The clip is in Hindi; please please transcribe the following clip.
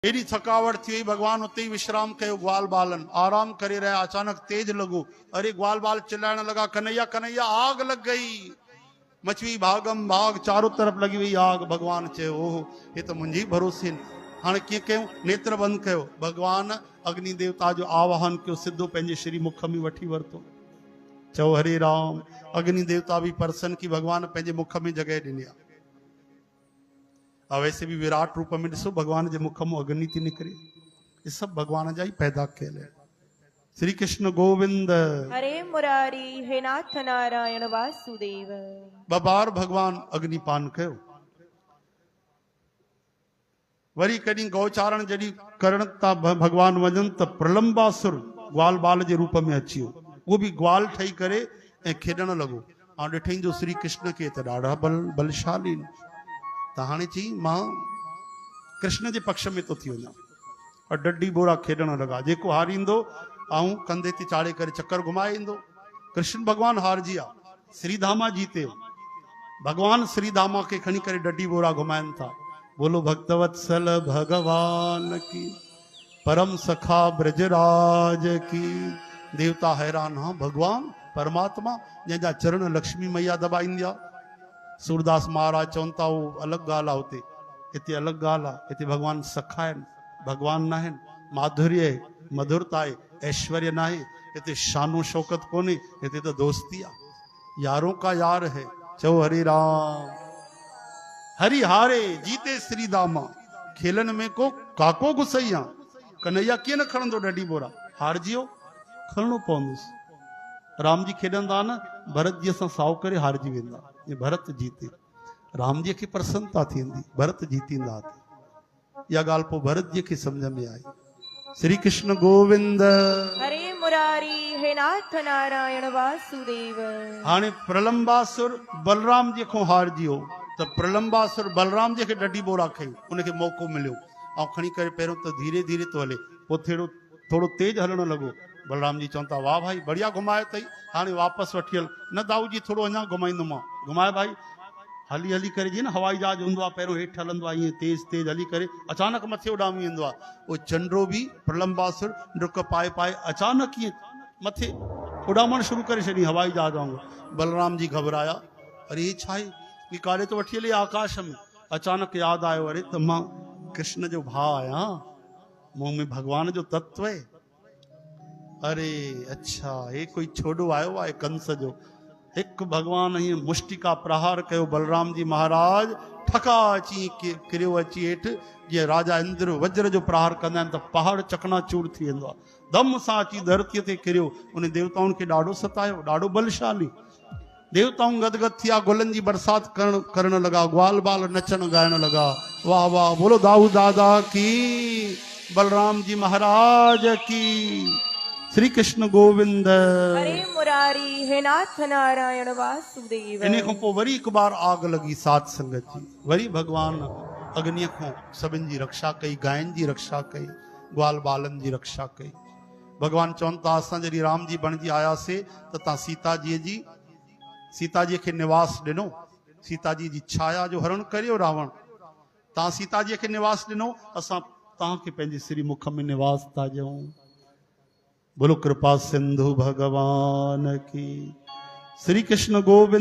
एडी थकावट थी वई भगवान उते ही विश्राम कयो। ग्वाल बालन आराम करे रहा, अचानक तेज लगो। अरे ग्वाल बाल चिल्लाने लगा, कन्हैया कन्हैया आग लग गई। मचवी भागम भाग, चारों तरफ लगी हुई आग। भगवान चयो ओह ये तो मुंहिंजी भरोसे हाँ कीअं कयूं, नेत्र बंद कयो। भगवान अग्नि देवता जो आवाहन कयो, सिद्धो पंहिंजे श्री मुख में वठी वरतो। चओ हरे राम। अग्नि देवता भी परसन की भगवान पंहिंजे मुख में जगह ॾिनी आहे। और वैसे भी विराट रूप में ॾिसो भगवान के मुख में अग्नि थी निकरे। ये सब भगवान जा ही पैदा कयल है। श्री कृष्ण गोविंद हरे मुरारी हे नाथ नारायण वासुदेव। बार भगवान अग्निपान कयो। वरी कहीं गौचारण जड़ी करण ता भगवान वजन त प्रलंबासुर ग्वाल बाल के रूप में अची वियो। वो भी ग्वाल ठही करे ऐं खेडण लगो। ऐं ॾिठईं जो श्री कृष्ण के त ॾाढा बलशाली त हाणे चई मां कृष्ण के पक्ष में तो थी वञा। और डड्डी बोरा खेडण लगा। जेको हारींदो ऐं कंधे ते चाड़े करे चक्कर घुमाए ईंदो। कृष्ण भगवान हारजी आ, श्रीधामा जीते। भगवान श्रीधामा के खणी करे डड्डी बोरा घुमाइन था। बोलो भक्तवत्सल भगवान की, परम सखा ब्रजराज की। देवता हैरान, हाँ भगवान परमात्मा जंहिंजा चरण लक्ष्मी मैया दबाईंदी आहे। सूरदास महाराज चवनि था वो अलग गाल आहे, हुते हिते अलग गाल आहे। हिते भगवान सखा आहिनि, भगवान न आहिनि। माधुर्य है, मधुरता है, ऐश्वर्य ना है। हिते शानो शौकत कोने, हिते तो दोस्ती आहे, यारों का यार है। चओ हरे राम। हरि हारे जीते श्री दामा, खेलन में को काको गुसैया। कन्हैया कीअं न खणंदो डडी बोरा, हारजियो खणणो पवंदुसि। राम जी खेॾंदा न, भरत जी सां साओ करे हारजी वेंदा। ये भरत जीते, राम जी की प्रसन्नता थींदी, भरत जीतींदा। या गाल पो भरत जी की समझ में आई। श्री कृष्ण गोविंद हरे मुरारी हे नाथ नारायण वासुदेव। हाणे प्रलंबासुर बलराम जी को हारजियो तो प्रलंबासुर बलराम जी के डडी बोरा खई। उनके मौको मिलियो और खणी करे पहिरों तो धीरे धीरे तो हले, पोइ थोड़ो तेज हलण लगो। बलराम जी चवनि था वाह भाई बढ़िया घुमाए अथई, हाणे वापसि वठी हल। न दाऊ जी थोड़ो अञा घुमाईंदोमांव। घुमाए भाई। हली हली करे जी न हवाई जहाज हूंदो आहे, पहिरों हेठि हलंदो आहे ईअं तेज तेज हली करे अचानक मथे उॾामी वेंदो आहे। उहो चंड्रो बि प्रलंबासुर डुक पाए पाए अचानक ईअं मथे उॾामण शुरू करे छॾी हवाई जहाज वांगुरु। बलराम जी घबराया, अरे ये छा आहे, ये काॾे तो वठी हले आकाश में। अचानक यादि आयो, अरे त मां कृष्ण जो भाउ आहियां, मूं में भगवान जो तत्व है। अरे अच्छा ये कोई छोडो आयो आहे कंस जो। एक भगवान ही मुष्टिका प्रहार कयो। बलराम जी महाराज ठका अची किरियो अची हेठि। जीअं राजा इंद्र वज्र जो प्रहार कंदा आहिनि त पहाड़ चकनाचूर थी वेंदो आहे। दम सां अची धरतीअ ते किरियो। उन देवताउनि खे ॾाढो सतायो, ॾाढो बलशाली। देवताऊं गदगद थिया, गुलनि जी बरसात करण लगा, ग्वाल बाल नचण ॻाइण लगा। वाह वाह बोलो दाऊ दादा की, बलराम जी महाराज की। श्री कृष्ण गोविंद हरे मुरारी हे नाथ नारायण वासुदेव। इन खां पोइ वरी हिकु बार आग लगी सात संगत जी। वरी भगवान अग्नि खां सभिनि जी रक्षा कई, गायन जी रक्षा कई, ग्वाल बालन जी रक्षा कई। भगवान चवनि था असां जॾहिं राम जी बणिजी आयासीं त तव्हां सीता जी खे निवास ॾिनो। सीता जी छाया जो हरण करियो रावण। तव्हां सीता जी खे निवास ॾिनो, असां तव्हांखे पंहिंजे श्री मुख में निवास था ॾियूं। बोलो कृपा सिंधु भगवान की। श्री कृष्ण गोविंद।